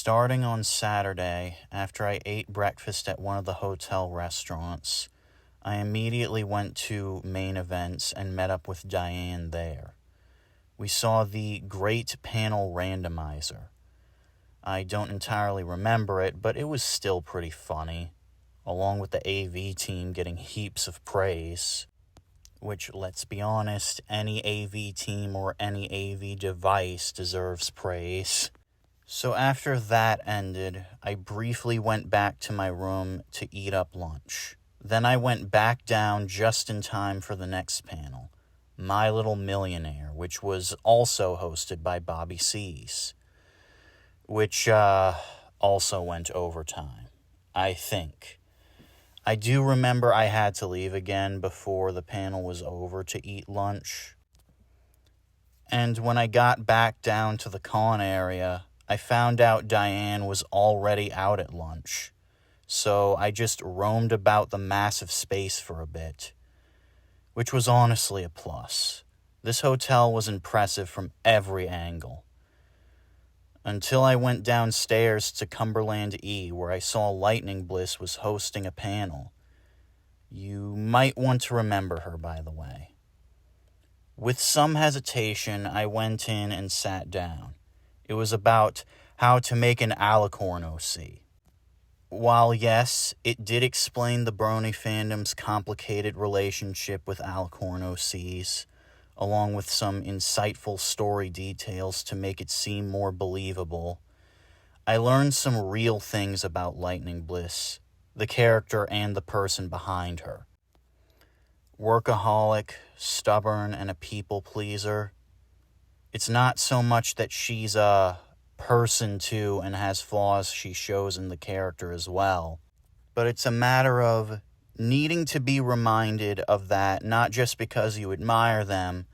Starting on Saturday, after I ate breakfast at one of the hotel restaurants, I immediately went to main events and met up with Diane there. We saw the Great Panel Randomizer. I don't entirely remember it, but it was still pretty funny, along with the AV team getting heaps of praise. Which, let's be honest, any AV team or any AV device deserves praise. So after that ended, I briefly went back to my room to eat up lunch. Then I went back down just in time for the next panel, My Little Millionaire, which was also hosted by Bobby Sees, which also went overtime, I think. I do remember I had to leave again before the panel was over to eat lunch. And when I got back down to the con area, I found out Diane was already out at lunch. So I just roamed about the massive space for a bit, which was honestly a plus. This hotel was impressive from every angle. Until I went downstairs to Cumberland E, where I saw Lightning Bliss was hosting a panel. You might want to remember her, by the way. With some hesitation, I went in and sat down. It was about how to make an alicorn OC. While yes, it did explain the Brony fandom's complicated relationship with alicorn OCs, along with some insightful story details to make it seem more believable, I learned some real things about Lightning Bliss, the character and the person behind her. Workaholic, stubborn, and a people pleaser. It's not so much that she's a person too and has flaws she shows in the character as well, but it's a matter of needing to be reminded of that, not just because you admire them,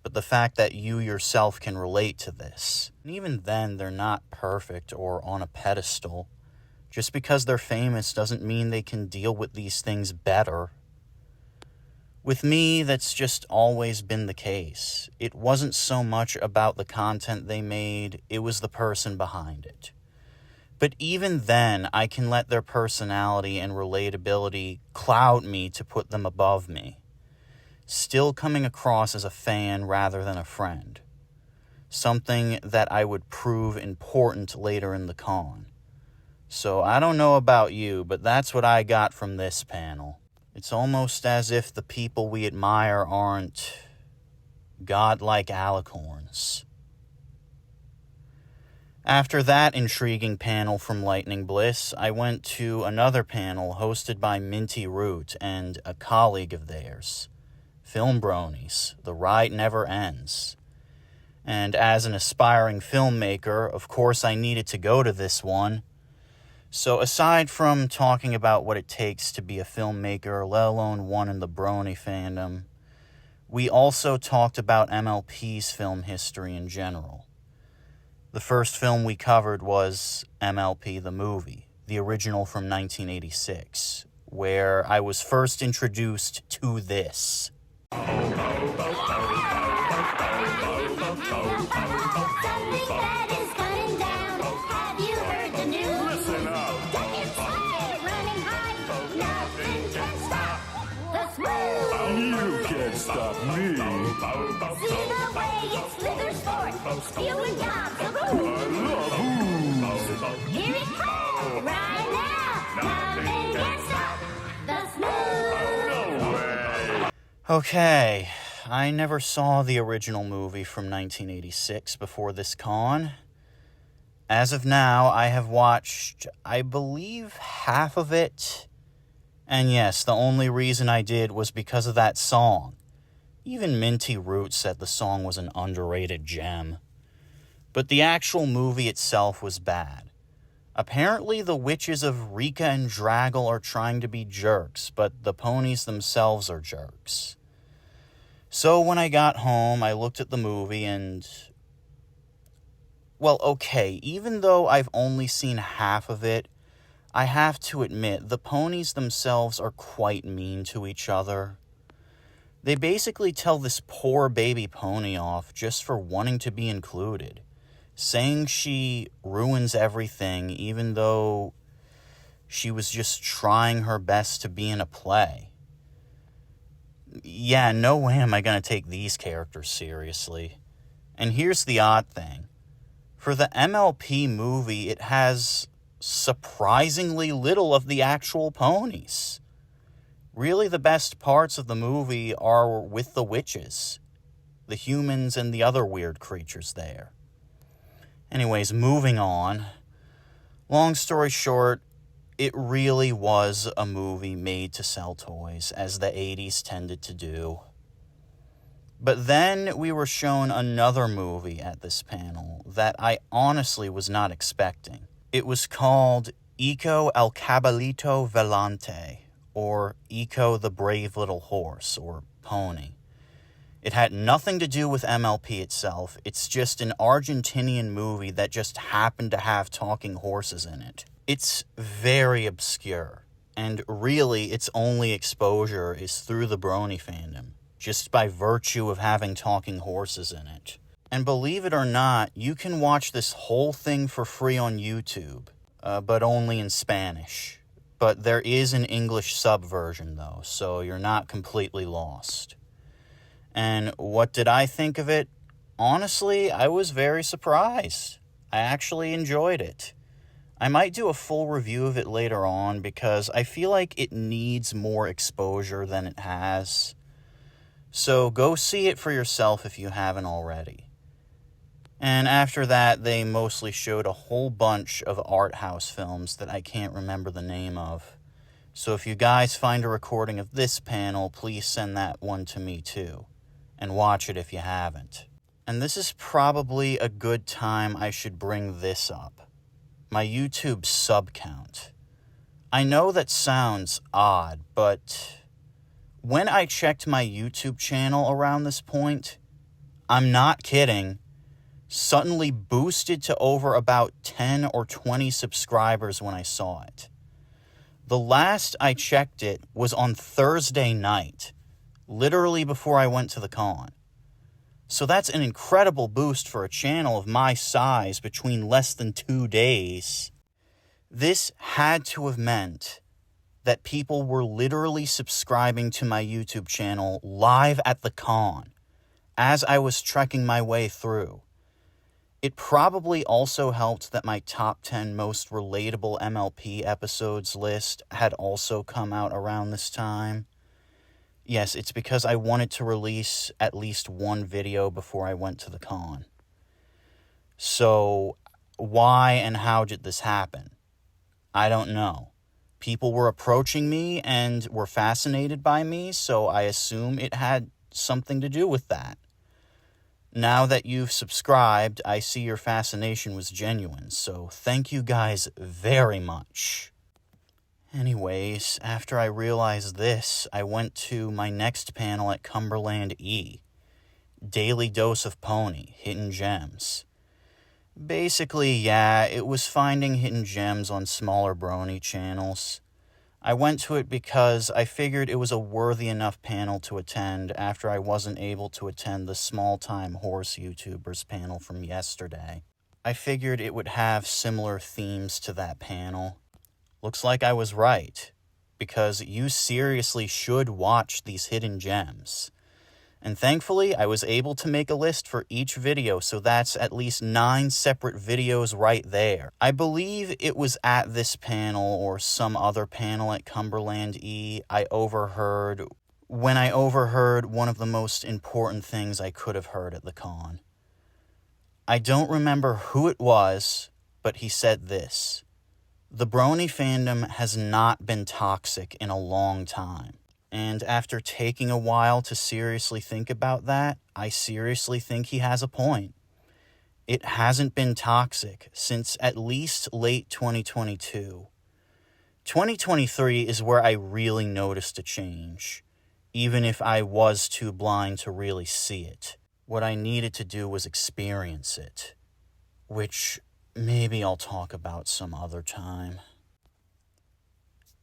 but the fact that you yourself can relate to this. And even then, they're not perfect or on a pedestal. Just because they're famous doesn't mean they can deal with these things better. With me, that's just always been the case. It wasn't so much about the content they made, it was the person behind it. But even then, I can let their personality and relatability cloud me to put them above me. Still coming across as a fan rather than a friend. Something that I would prove important later in the con. So I don't know about you, but that's what I got from this panel. It's almost as if the people we admire aren't godlike alicorns. After that intriguing panel from Lightning Bliss, I went to another panel hosted by Minty Root and a colleague of theirs, Film Bronies, The Ride Never Ends. And as an aspiring filmmaker, of course I needed to go to this one. So aside from talking about what it takes to be a filmmaker, let alone one in the Brony fandom, we also talked about MLP's film history in general. The first film we covered was MLP the movie, the original from 1986, where I was first introduced to this. Something bad is coming down. Have you heard the news? Listen up. It's high, running high. Nothing can stop the smooth. You can't stop me. See the way it slithers forth, spewing gobs of ooze. I love booze. Here it comes, right now. Nothing can stop the smooth. No way. Okay, I never saw the original movie from 1986 before this con. As of now, I have watched, I believe, half of it. And yes, the only reason I did was because of that song. Even Minty Root said the song was an underrated gem. But the actual movie itself was bad. Apparently the witches of Rika and Draggle are trying to be jerks, but the ponies themselves are jerks. So when I got home, I looked at the movie and... Well, okay, even though I've only seen half of it, I have to admit, the ponies themselves are quite mean to each other. They basically tell this poor baby pony off just for wanting to be included, saying she ruins everything even though she was just trying her best to be in a play. Yeah, no way am I going to take these characters seriously. And here's the odd thing. For the MLP movie, it has surprisingly little of the actual ponies. Really, the best parts of the movie are with the witches, the humans, and the other weird creatures there. Anyways, moving on. Long story short, it really was a movie made to sell toys, as the 80s tended to do. But then we were shown another movie at this panel that I honestly was not expecting. It was called Eco el Cabalito Velante, or Eco the Brave Little Horse, or Pony. It had nothing to do with MLP itself. It's just an Argentinian movie that just happened to have talking horses in it. It's very obscure, and really its only exposure is through the Brony fandom, just by virtue of having talking horses in it. And believe it or not, you can watch this whole thing for free on YouTube, but only in Spanish. But there is an English sub version though, so you're not completely lost. And what did I think of it? Honestly, I was very surprised. I actually enjoyed it. I might do a full review of it later on because I feel like it needs more exposure than it has. So go see it for yourself if you haven't already. And after that, they mostly showed a whole bunch of art house films that I can't remember the name of. So if you guys find a recording of this panel, please send that one to me too. And watch it if you haven't. And this is probably a good time I should bring this up. My YouTube sub count. I know that sounds odd, but when I checked my YouTube channel around this point, I'm not kidding, suddenly boosted to over about 10 or 20 subscribers when I saw it. The last I checked it was on Thursday night, literally before I went to the con. So that's an incredible boost for a channel of my size between less than 2 days. This had to have meant that people were literally subscribing to my YouTube channel live at the con as I was trekking my way through. It probably also helped that my top 10 most relatable MLP episodes list had also come out around this time. Yes, it's because I wanted to release at least one video before I went to the con. So, why and how did this happen? I don't know. People were approaching me and were fascinated by me, so I assume it had something to do with that. Now that you've subscribed, I see your fascination was genuine, so thank you guys very much. Anyways, after I realized this, I went to my next panel at Cumberland E. Daily Dose of Pony, Hidden Gems. Basically, yeah, it was finding hidden gems on smaller brony channels. I went to it because I figured it was a worthy enough panel to attend after I wasn't able to attend the small-time horse YouTubers panel from yesterday. I figured it would have similar themes to that panel. Looks like I was right, because you seriously should watch these hidden gems. And thankfully, I was able to make a list for each video, so that's at least 9 separate videos right there. I believe it was at this panel or some other panel at Cumberland E when I overheard one of the most important things I could have heard at the con. I don't remember who it was, but he said this: "The brony fandom has not been toxic in a long time." And after taking a while to seriously think about that, I seriously think he has a point. It hasn't been toxic since at least late 2022. 2023 is where I really noticed a change, even if I was too blind to really see it. What I needed to do was experience it, which maybe I'll talk about some other time.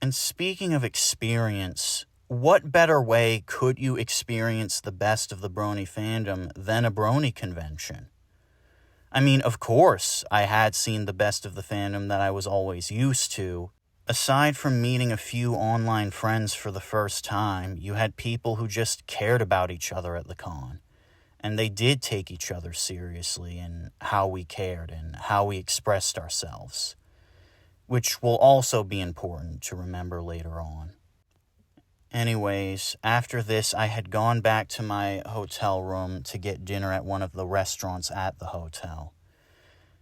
And speaking of experience, what better way could you experience the best of the brony fandom than a brony convention? I mean, of course, I had seen the best of the fandom that I was always used to. Aside from meeting a few online friends for the first time, you had people who just cared about each other at the con. And they did take each other seriously in how we cared and how we expressed ourselves, which will also be important to remember later on. Anyways, after this, I had gone back to my hotel room to get dinner at one of the restaurants at the hotel.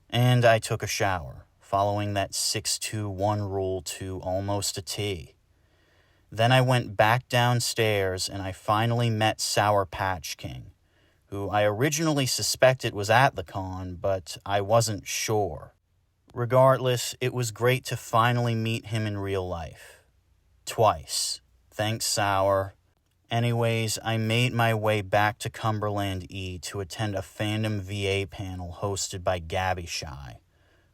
And I took a shower, following that 6-2-1 rule to almost a T. Then I went back downstairs and I finally met Sour Patch King, who I originally suspected was at the con, but I wasn't sure. Regardless, it was great to finally meet him in real life. Twice. Thanks, Sour. Anyways, I made my way back to Cumberland E to attend a fandom VA panel hosted by Gabby Shy,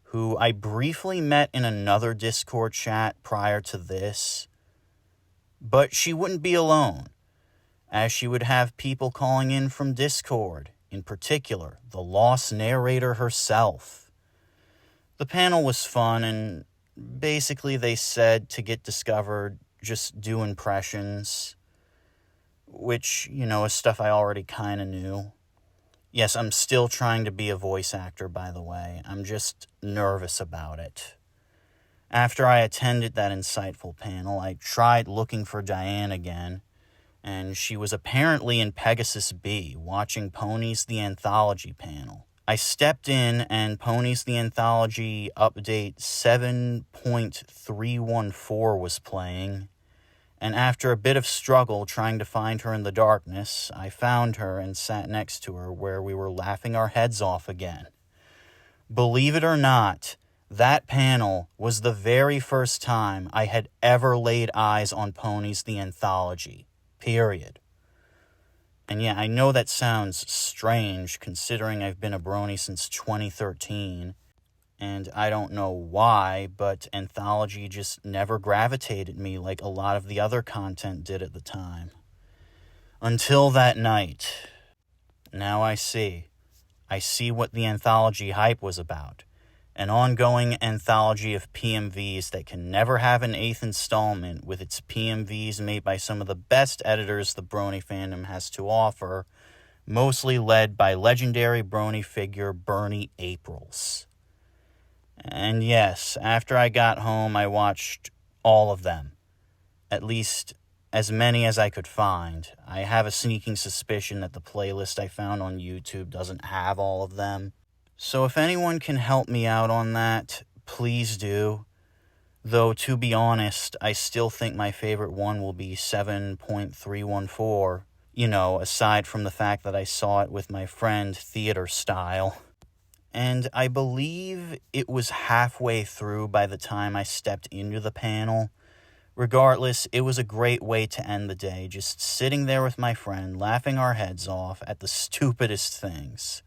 who I briefly met in another Discord chat prior to this. But she wouldn't be alone, as she would have people calling in from Discord, in particular, the Lost Narrator herself. The panel was fun, and basically they said to get discovered, just do impressions, which, is stuff I already kind of knew. Yes, I'm still trying to be a voice actor, by the way. I'm just nervous about it. After I attended that insightful panel, I tried looking for Diane again, and she was apparently in Pegasus B, watching Ponies the Anthology panel. I stepped in, and Ponies the Anthology update 7.314 was playing, and after a bit of struggle trying to find her in the darkness, I found her and sat next to her where we were laughing our heads off again. Believe it or not, that panel was the very first time I had ever laid eyes on Ponies the Anthology. Period. And yeah, I know that sounds strange considering I've been a brony since 2013, and I don't know why, but Anthology just never gravitated me like a lot of the other content did at the time. Until that night. Now I see. I see what the Anthology hype was about. An ongoing anthology of PMVs that can never have an 8th installment, with its PMVs made by some of the best editors the brony fandom has to offer, mostly led by legendary brony figure Bernie Aprils. And yes, after I got home, I watched all of them. At least as many as I could find. I have a sneaking suspicion that the playlist I found on YouTube doesn't have all of them. So if anyone can help me out on that, please do. Though, to be honest, I still think my favorite one will be 7.314. Aside from the fact that I saw it with my friend Theater Style. And I believe it was halfway through by the time I stepped into the panel. Regardless, it was a great way to end the day, just sitting there with my friend, laughing our heads off at the stupidest things.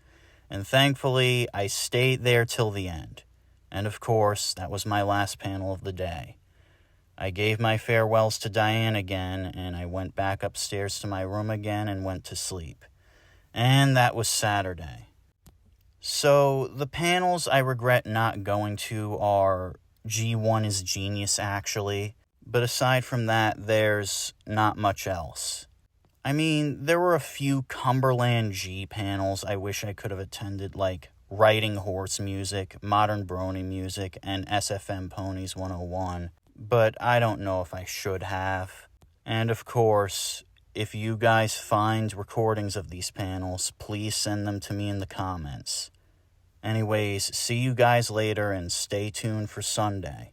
And thankfully, I stayed there till the end. And of course, that was my last panel of the day. I gave my farewells to Diane again, and I went back upstairs to my room again and went to sleep. And that was Saturday. So, the panels I regret not going to are G1 is Genius, actually. But aside from that, there's not much else. I mean, there were a few Cumberland G panels I wish I could have attended, like Writing Horse Music, Modern Brony Music, and SFM Ponies 101, but I don't know if I should have. And of course, if you guys find recordings of these panels, please send them to me in the comments. Anyways, see you guys later and stay tuned for Sunday.